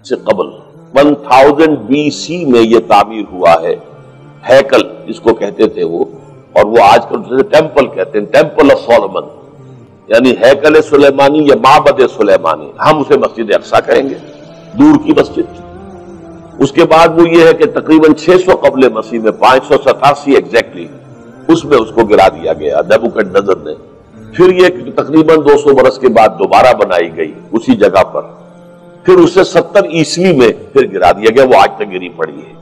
سے قبل 1000 BC میں یہ تعمیر ہوا ہے ہیکل جس کو کہتے تھے وہ، اور وہ آج کل ٹیمپل کہتے ہیں، ٹیمپل آف سولومن، یعنی ہیکل سلیمانی یا معبد سلیمانی، ہم اسے مسجد اقصی کہیں گے، دور کی مسجد۔ اس کے بعد وہ یہ ہے کہ تقریباً 600 قبل مسیح میں 587 ایگزیکٹلی اس میں اس کو گرا دیا گیا نیبوکڈنیزر نے۔ پھر یہ تقریباً 200 برس کے بعد دوبارہ بنائی گئی اسی جگہ پر، پھر اسے 70 عیسوی میں پھر گرا دیا گیا، وہ آج تک گری پڑی ہے۔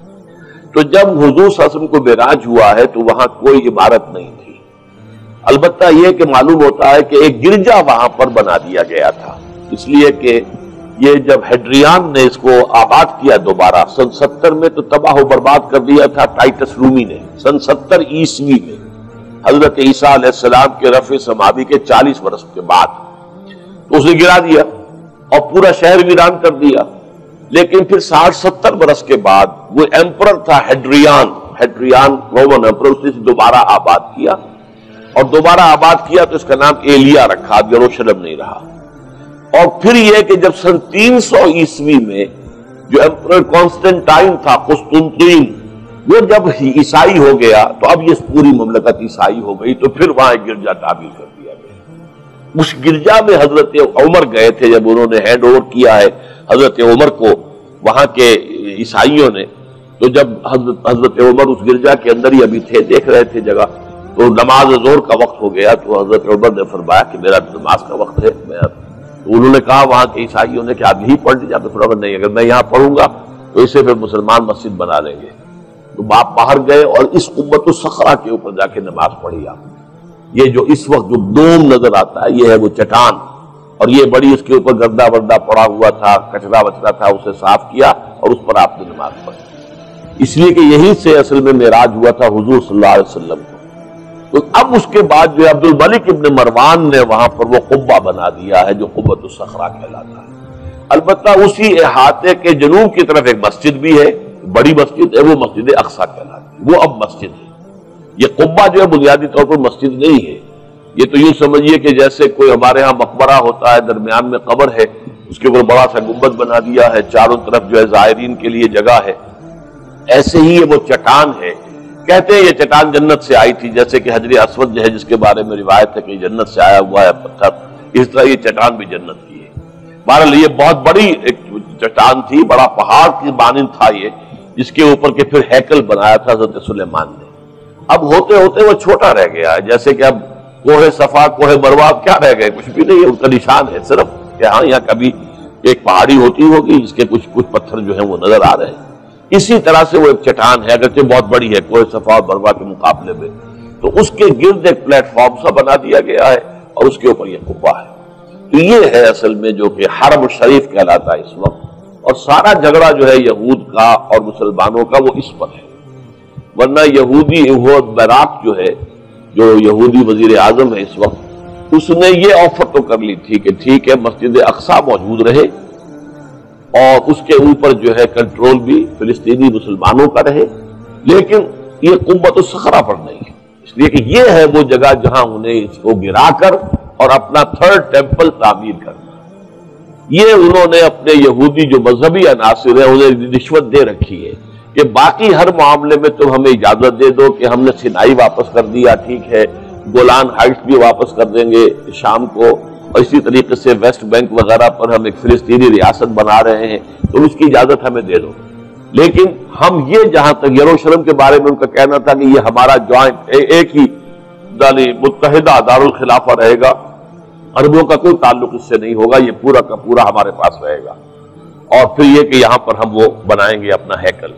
تو جب حضور صلی اللہ علیہ وسلم کو معراج ہوا ہے تو وہاں کوئی عمارت نہیں تھی، البتہ یہ کہ معلوم ہوتا ہے کہ ایک گرجا وہاں پر بنا دیا گیا تھا، اس لیے کہ یہ جب ہیڈریان نے اس کو آباد کیا دوبارہ سن 70 میں تو تباہ و برباد کر دیا تھا ٹائٹس رومی نے سن 70 عیسوی میں، حضرت عیسیٰ علیہ السلام کے رفع سماوی کے 40 برس کے بعد تو اسے گرا دیا اور پورا شہر ویران کر دیا۔ لیکن پھر 60-70 برس کے بعد وہ ایمپرر تھا ہیڈریان رومن ایمپرر، اس نے دوبارہ آباد کیا، اور دوبارہ آباد کیا تو اس کا نام ایلیا رکھا، اب یروشلم نہیں رہا۔ اور پھر یہ کہ جب سن 300 عیسوی میں جو ایمپرر کانسٹنٹائن تھا قسطنطین، وہ جب عیسائی ہو گیا تو اب یہ پوری مملکت عیسائی ہو گئی، تو پھر وہاں ایک گرجا تعمیر کر دیا گیا۔ اس گرجا میں حضرت عمر گئے تھے، جب انہوں نے ہینڈ اوور کیا ہے حضرت عمر کو وہاں کے عیسائیوں نے، تو جب حضرت عمر اس گرجا کے اندر ہی ابھی تھے، دیکھ رہے تھے جگہ، تو نماز ظہر کا وقت ہو گیا، تو حضرت عمر نے فرمایا کہ میرا نماز کا وقت ہے، تو انہوں نے کہا وہاں کے عیسائیوں نے کہ آپ یہی پڑھ لیجیے، تو فرمایا نہیں، اگر میں یہاں پڑھوں گا تو اسے پھر مسلمان مسجد بنا لیں گے۔ تو باپ باہر گئے اور اس قبۃ الصخرہ کے اوپر جا کے نماز پڑھی آپ۔ یہ جو اس وقت جو دوم نظر آتا ہے یہ ہے وہ چٹان، اور یہ بڑی اس کے اوپر گردہ وردہ پڑا ہوا تھا، کچرا وچرا تھا، اسے صاف کیا اور اس پر آپ نے نماز پڑھی، اس لیے کہ یہی سے اصل میں معراج ہوا تھا حضور صلی اللہ علیہ وسلم کو۔ تو اب اس کے بعد جو عبد الملک ابن مروان نے وہاں پر وہ قبہ بنا دیا ہے جو قبۃ الصخرہ کہلاتا ہے۔ البتہ اسی احاطے کے جنوب کی طرف ایک مسجد بھی ہے، بڑی مسجد ہے، وہ مسجد اقصی کہلاتی ہے، وہ اب مسجد ہے۔ یہ قبہ جو ہے بنیادی طور پر مسجد نہیں ہے، یہ تو یوں سمجھیے کہ جیسے کوئی ہمارے ہاں مقبرہ ہوتا ہے، درمیان میں قبر ہے، اس کے اوپر بڑا سا گنبد بنا دیا ہے، چاروں طرف جو ہے زائرین کے لیے جگہ ہے، ایسے ہی یہ وہ چٹان ہے۔ کہتے ہیں یہ چٹان جنت سے آئی تھی، جیسے کہ حجر اسود جو ہے جس کے بارے میں روایت ہے کہ جنت سے آیا ہوا ہے پتھر، اس طرح یہ چٹان بھی جنت کی ہے۔ بہرحال یہ بہت بڑی ایک چٹان تھی، بڑا پہاڑ کی مانند تھا یہ، جس کے اوپر کے پھر ہیکل بنایا تھا حضرت سلیمان نے۔ اب ہوتے ہوتے وہ چھوٹا رہ گیا ہے، جیسے کہ اب کوہ صفا کوہ مروہ کیا رہ گئے، کچھ بھی نہیں ہے، ان کا نشان ہے صرف کہ ہاں یہاں کبھی ایک پہاڑی ہوتی ہوگی جس کے کچھ پتھر جو ہیں وہ نظر آ رہے ہیں۔ اسی طرح سے وہ ایک چٹان ہے، اگرچہ بہت بڑی ہے کوہ صفا اور مروہ کے مقابلے میں، تو اس کے گرد ایک پلیٹ فارم سا بنا دیا گیا ہے اور اس کے اوپر یہ قبہ ہے۔ تو یہ ہے اصل میں جو کہ حرم شریف کہلاتا ہے اس وقت، اور سارا جھگڑا جو ہے یہود کا اور مسلمانوں کا وہ اس پر ہے۔ ورنہ یہودی براق جو ہے، جو یہودی وزیر اعظم ہے اس وقت، اس نے یہ آفر تو کر لی تھی کہ ٹھیک ہے مسجد اقصی موجود رہے اور اس کے اوپر جو ہے کنٹرول بھی فلسطینی مسلمانوں کا رہے، لیکن یہ قبۃ الصخرہ پر نہیں ہے، اس لیے کہ یہ ہے وہ جگہ جہاں انہیں اس کو گرا کر اور اپنا تھرڈ ٹیمپل تعمیر کرنا۔ یہ انہوں نے اپنے یہودی جو مذہبی عناصر ہیں انہیں رشوت دے رکھی ہے کہ باقی ہر معاملے میں تم ہمیں اجازت دے دو کہ ہم نے سینائی واپس کر دیا، ٹھیک ہے، گولان ہائٹس بھی واپس کر دیں گے شام کو، اور اسی طریقے سے ویسٹ بینک وغیرہ پر ہم ایک فلسطینی ریاست بنا رہے ہیں، تم اس کی اجازت ہمیں دے دو، لیکن ہم یہ جہاں تک یروشلم کے بارے میں ان کا کہنا تھا کہ یہ ہمارا جوائنٹ ایک ہی متحدہ دارالخلافہ رہے گا، عربوں کا کوئی تعلق اس سے نہیں ہوگا، یہ پورا کا پورا ہمارے پاس رہے گا، اور پھر یہ کہ یہاں پر ہم وہ بنائیں گے اپنا ہیکل۔